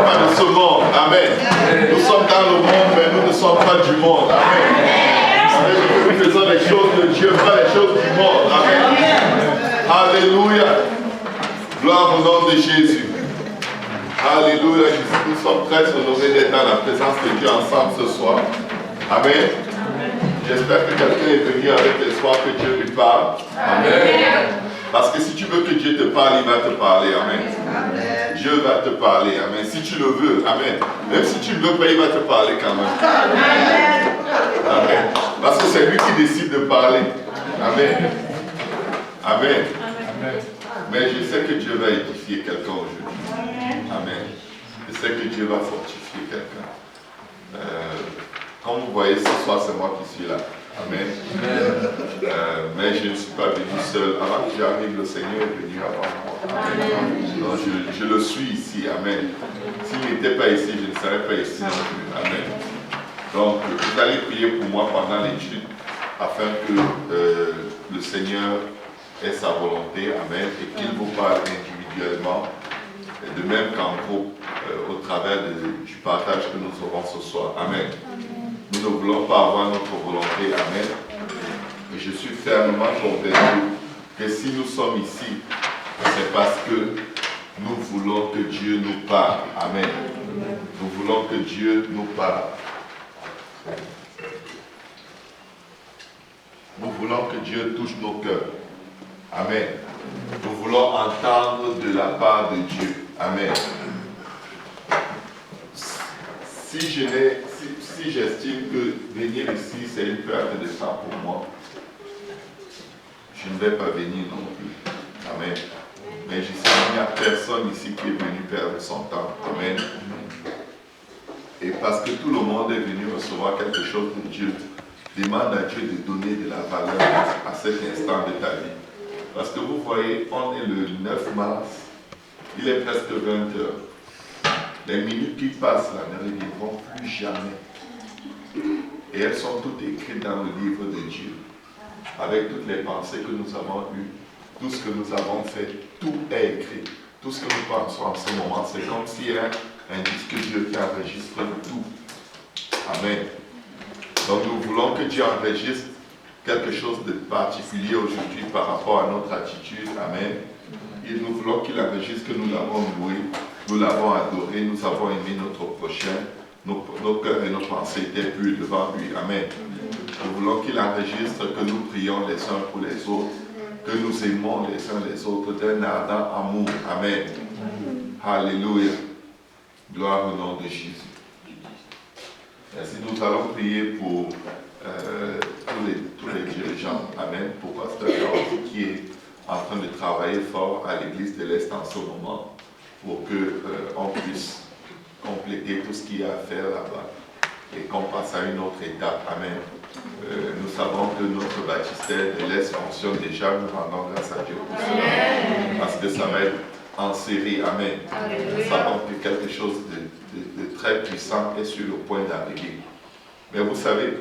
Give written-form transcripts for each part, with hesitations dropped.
sommes pas de ce monde. Amen. Nous sommes dans le monde, mais nous ne sommes pas du monde. Amen. Vous savez que nous faisons les choses de Dieu, pas les choses du monde. Amen. Alléluia. Gloire au nom de Jésus. Alléluia. Nous sommes très honorés d'être dans la présence de Dieu ensemble ce soir. Amen. J'espère que quelqu'un est venu avec l'espoir que Dieu lui parle. Amen. Parce que si tu veux que Dieu te parle, il va te parler. Amen. Dieu va te parler. Amen. Si tu le veux. Amen. Même si tu ne veux pas, il va te parler quand même. Amen. Parce que c'est lui qui décide de parler. Amen. Amen. Mais je sais que Dieu va édifier quelqu'un aujourd'hui. Amen. Je sais que Dieu va fortifier quelqu'un. Comme vous voyez, ce soir, c'est moi qui suis là. Amen. Mais je ne suis pas venu seul. Avant que j'arrive, le Seigneur est venu avant moi. Amen. Donc, je le suis ici. Amen. S'il n'était pas ici, je ne serais pas ici non plus. Amen. Donc, vous allez prier pour moi pendant l'étude afin que le Seigneur ait sa volonté. Amen. Et qu'il vous parle individuellement. De même qu'en groupe, au travers du partage que nous aurons ce soir. Amen. Nous ne voulons pas avoir notre volonté. Amen. Et je suis fermement convaincu que si nous sommes ici, c'est parce que nous voulons que Dieu nous parle. Amen. Nous voulons que Dieu nous parle. Nous voulons que Dieu touche nos cœurs. Amen. Nous voulons entendre de la part de Dieu. Amen. Si j'estime que venir ici, c'est une perte de temps pour moi, je ne vais pas venir non plus. Amen. Mais je sais qu'il n'y a personne ici qui est venu perdre son temps. Amen. Et parce que tout le monde est venu recevoir quelque chose de Dieu, demande à Dieu de donner de la valeur à cet instant de ta vie. Parce que vous voyez, on est le 9 mars, il est presque 20 heures. Les minutes qui passent là ne reviendront plus jamais. Et elles sont toutes écrites dans le livre de Dieu. Avec toutes les pensées que nous avons eues, tout ce que nous avons fait, tout est écrit. Tout ce que nous pensons en ce moment, c'est comme s'il y a un disque Dieu qui enregistre tout. Amen. Donc nous voulons que Dieu enregistre quelque chose de particulier aujourd'hui par rapport à notre attitude. Amen. Et nous voulons qu'il enregistre que nous l'avons loué, nous l'avons adoré, nous avons aimé notre prochain, nos cœurs et nos pensées étaient purs devant lui. Amen. Nous voulons qu'il enregistre que nous prions les uns pour les autres, que nous aimons les uns les autres d'un ardent amour. Amen. Alléluia. Gloire au nom de Jésus. Ainsi, nous allons prier pour tous les dirigeants. Amen. Pour Pasteur Georges qui est en train de travailler fort à l'église de l'Est en ce moment pour qu'on puisse compléter tout ce qu'il y a à faire là-bas et qu'on passe à une autre étape. Amen. Nous savons que notre baptistère de l'Est fonctionne déjà. Nous rendons grâce à Dieu pour cela. Parce que ça va être en série. Amen. Nous savons que quelque chose de très puissant est sur le point d'arriver. Mais vous savez,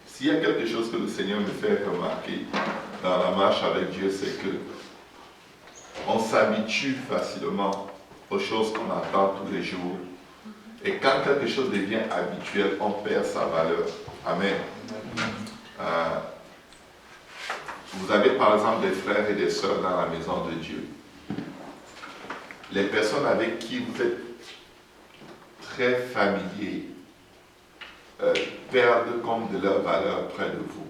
s'il y a quelque chose que le Seigneur me fait remarquer dans la marche avec Dieu, c'est que on s'habitue facilement aux choses qu'on entend tous les jours. Et quand quelque chose devient habituel, on perd sa valeur. Amen. Vous avez par exemple des frères et des sœurs dans la maison de Dieu. Les personnes avec qui vous êtes très familiers perdent comme de leur valeur près de vous.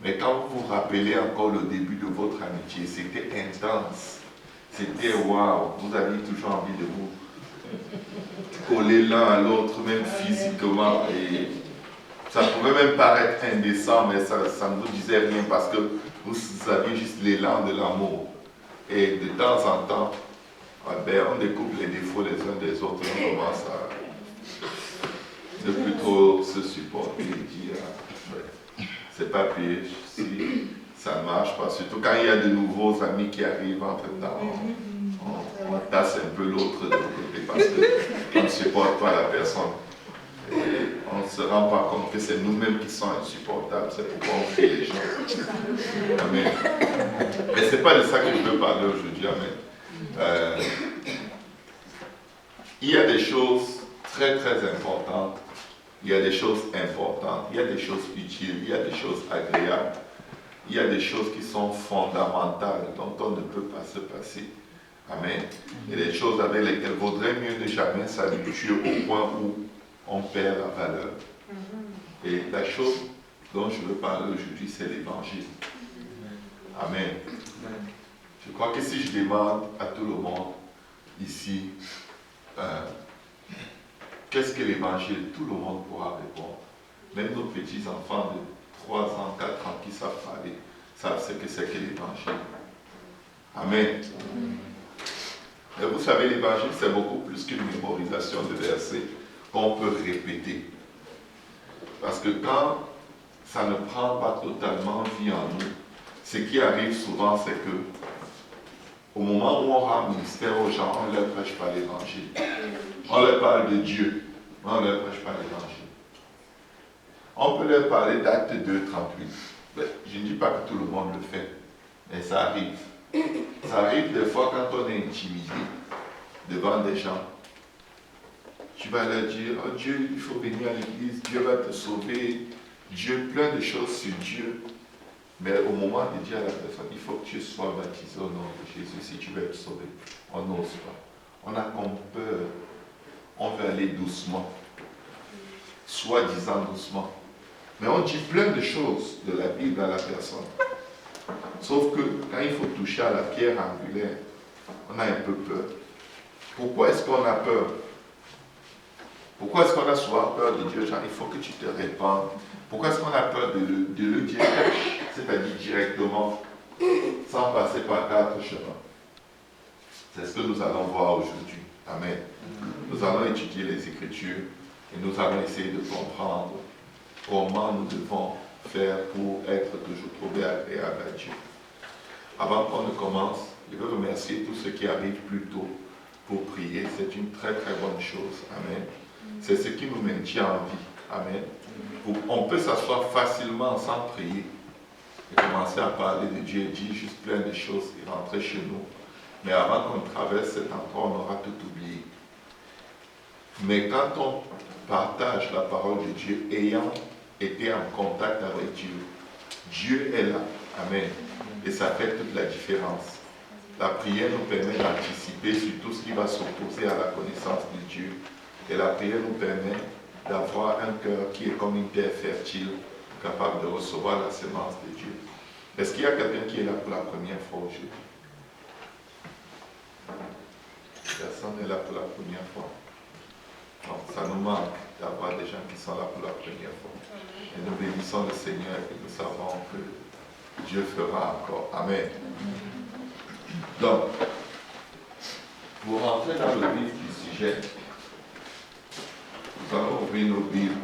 Mais quand vous vous rappelez encore le début de votre amitié, c'était intense. C'était waouh, vous aviez toujours envie de vous coller l'un à l'autre, même physiquement. Et ça pouvait même paraître indécent, mais ça ne vous disait rien parce que vous aviez juste l'élan de l'amour. Et de temps en temps, on découvre les défauts les uns des autres et on commence à ne plus trop se supporter et dire c'est pas pire si ça ne marche pas. Surtout quand il y a de nouveaux amis qui arrivent entre-temps, on tasse un peu l'autre de côté parce qu'on ne supporte pas la personne. Et on ne se rend pas compte que c'est nous-mêmes qui sommes insupportables. C'est pourquoi on fait les gens. Amen. Mais ce n'est pas de ça que je veux parler aujourd'hui. Amen. il y a des choses très très importantes, il y a des choses importantes, il y a des choses utiles, il y a des choses agréables, il y a des choses qui sont fondamentales dont on ne peut pas se passer. Amen. Il y a des choses avec lesquelles il vaudrait mieux ne jamais s'habituer au point où on perd la valeur. Et la chose dont je veux parler aujourd'hui, c'est l'évangile. Amen. Je crois que si je demande à tout le monde ici, qu'est-ce que l'évangile? Tout le monde pourra répondre. Même nos petits-enfants de 3 ans, 4 ans qui savent parler, savent ce que c'est que l'évangile. Amen. Et vous savez, l'évangile, c'est beaucoup plus qu'une mémorisation de versets qu'on peut répéter. Parce que quand ça ne prend pas totalement vie en nous, ce qui arrive souvent, c'est que au moment où on rend ministère aux gens, on ne leur prêche pas l'évangile. On leur parle de Dieu, mais on ne leur prêche pas l'évangile. On peut leur parler d'Acte 2, 38. Mais je ne dis pas que tout le monde le fait, mais ça arrive. Ça arrive des fois quand on est intimidé devant des gens. Tu vas leur dire, oh Dieu, il faut venir à l'église, Dieu va te sauver, Dieu, plein de choses sur Dieu. Mais au moment de dire à la personne, il faut que tu sois baptisé au nom de Jésus si tu veux être sauvé. On n'ose pas. On a comme peur. On veut aller doucement. Soi-disant doucement. Mais on dit plein de choses de la Bible à la personne. Sauf que quand il faut toucher à la pierre angulaire, on a un peu peur. Pourquoi est-ce qu'on a peur? Pourquoi est-ce qu'on a souvent peur de Dieu? Genre, il faut que tu te répandes. Pourquoi est-ce qu'on a peur de le dire, c'est-à-dire directement, sans passer par 4 chemins? C'est ce que nous allons voir aujourd'hui. Amen. Nous allons étudier les Écritures et nous allons essayer de comprendre comment nous devons faire pour être toujours trouvés agréables à Dieu. Avant qu'on ne commence, je veux remercier tous ceux qui arrivent plus tôt pour prier. C'est une très très bonne chose. Amen. C'est ce qui nous maintient en vie. Amen. On peut s'asseoir facilement sans prier et commencer à parler de Dieu et dire juste plein de choses et rentrer chez nous. Mais avant qu'on traverse cet endroit, on aura tout oublié. Mais quand on partage la parole de Dieu, ayant été en contact avec Dieu, Dieu est là. Amen. Et ça fait toute la différence. La prière nous permet d'anticiper sur tout ce qui va s'opposer à la connaissance de Dieu. Et la prière nous permet d'avoir un cœur qui est comme une terre fertile, capable de recevoir la semence de Dieu. Est-ce qu'il y a quelqu'un qui est là pour la première fois aujourd'hui? Personne n'est là pour la première fois. Donc, ça nous manque d'avoir des gens qui sont là pour la première fois. Et nous bénissons le Seigneur et nous savons que Dieu fera encore. Amen. Donc, pour rentrer dans le vif du sujet, nous allons ouvrir nos Bibles.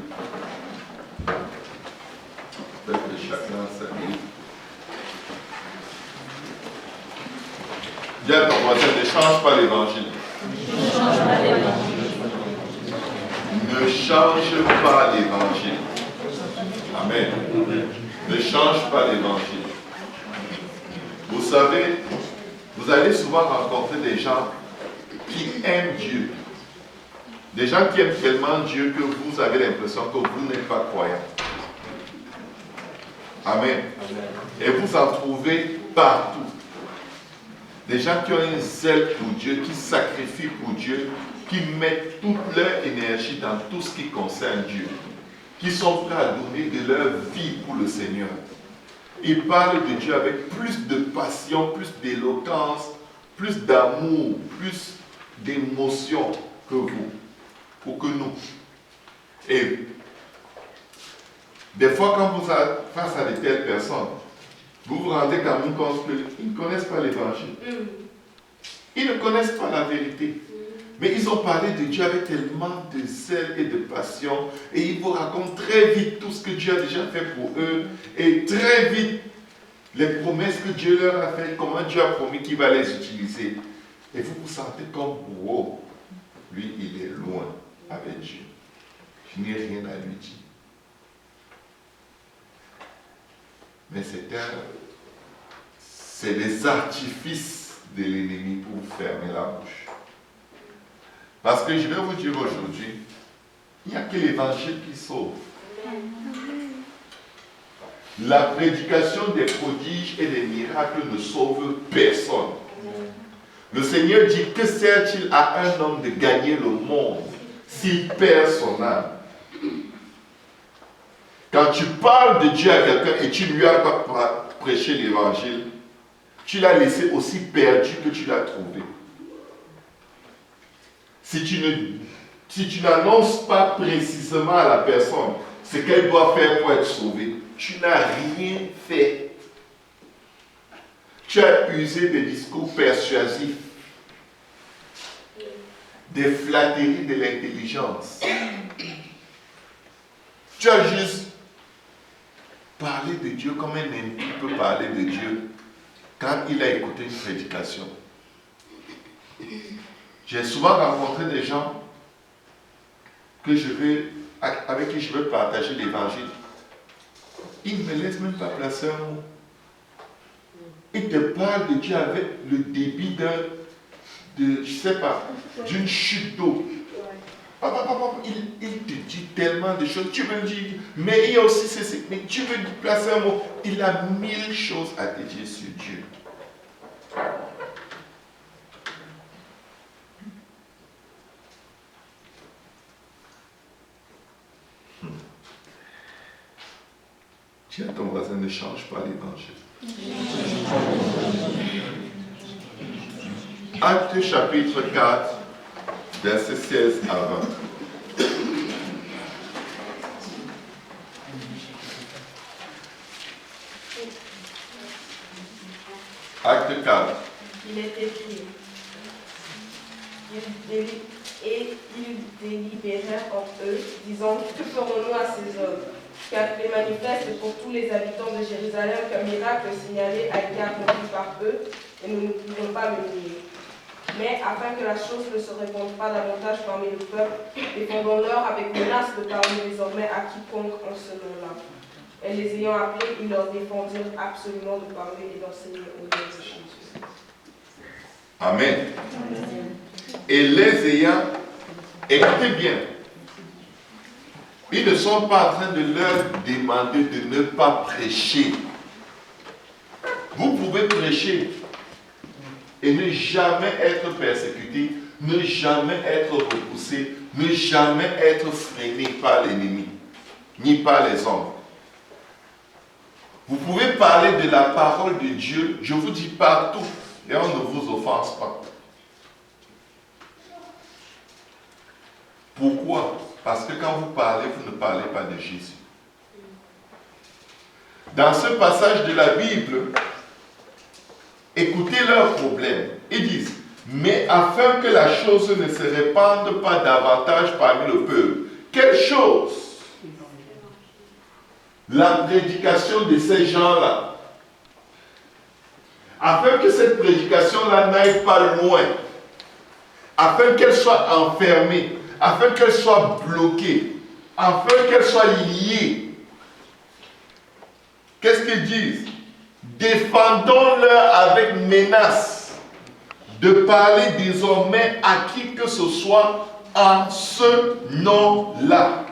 Peut-être que chacun sa Bible. Dis à ton voisin, ne change pas l'évangile. Ne change pas l'évangile. Amen. Ne change pas l'évangile. Vous savez, vous allez souvent rencontrer des gens qui aiment Dieu. Des gens qui aiment tellement Dieu que vous avez l'impression que vous n'êtes pas croyant. Amen. Et vous en trouvez partout. Des gens qui ont un zèle pour Dieu, qui sacrifient pour Dieu, qui mettent toute leur énergie dans tout ce qui concerne Dieu, qui sont prêts à donner de leur vie pour le Seigneur. Ils parlent de Dieu avec plus de passion, plus d'éloquence, plus d'amour, plus d'émotion que vous, ou que nous. Et des fois, quand vous êtes face à de telles personnes, vous vous rendez quand même compte qu'ils ne connaissent pas l'évangile. Ils ne connaissent pas la vérité. Mais ils ont parlé de Dieu avec tellement de zèle et de passion. Et ils vous racontent très vite tout ce que Dieu a déjà fait pour eux. Et très vite, les promesses que Dieu leur a faites, comment Dieu a promis qu'il va les utiliser. Et vous vous sentez comme, wow, lui, il est loin avec Dieu. Je n'ai rien à lui dire. Mais c'est les artifices de l'ennemi pour vous fermer la bouche. Parce que je vais vous dire aujourd'hui, il n'y a que l'évangile qui sauve. La prédication des prodiges et des miracles ne sauve personne. Le Seigneur dit, que sert-il à un homme de gagner le monde s'il perd son âme? Quand tu parles de Dieu à quelqu'un et tu ne lui as pas prêché l'évangile, tu l'as laissé aussi perdu que tu l'as trouvé. Si tu n'annonces pas précisément à la personne ce qu'elle doit faire pour être sauvée, tu n'as rien fait. Tu as usé des discours persuasifs, des flatteries de l'intelligence. Tu as juste parlé de Dieu comme un impie peut parler de Dieu quand il a écouté une prédication. J'ai souvent rencontré des gens avec qui je veux partager l'évangile. Ils ne me laissent même pas placer un mot. Ils te parlent de Dieu avec le débit d'une chute d'eau. Il te dit tellement de choses. Tu veux dire, mais il y a aussi ceci. Mais tu veux placer un mot. Il a 1000 choses à te dire sur Dieu. Dis à ton voisin, ne change pas l'évangile. Actes chapitre 4, versets 16 à 20. Acte 4. Il est écrit. Et ils délibérèrent entre eux, disant, que ferons-nous à ces hommes? Car il est manifeste pour tous les habitants de Jérusalem qu'un miracle signalé a été accompli par eux, et nous ne pouvons pas le nier. Mais afin que la chose ne se répande pas davantage parmi le peuple, défendons-leur avec menace de parler désormais à quiconque en ce nom-là. Et les ayant appelés, ils leur défendirent absolument de parler et d'enseigner au nom de Jésus. Amen. Et les ayant, écoutez bien, ils ne sont pas en train de leur demander de ne pas prêcher. Vous pouvez prêcher et ne jamais être persécuté, ne jamais être repoussé, ne jamais être freiné par l'ennemi, ni par les hommes. Vous pouvez parler de la parole de Dieu, je vous dis partout, et on ne vous offense pas. Pourquoi? Parce que quand vous parlez, vous ne parlez pas de Jésus. Dans ce passage de la Bible, écoutez leurs problèmes. Ils disent, mais afin que la chose ne se répande pas davantage parmi le peuple, quelle chose? La prédication de ces gens-là. Afin que cette prédication-là n'aille pas loin, afin qu'elle soit enfermée, afin qu'elle soit bloquée, afin qu'elle soit liée. Qu'est-ce qu'ils disent? Défendons-leur avec menace de parler désormais à qui que ce soit en ce nom-là.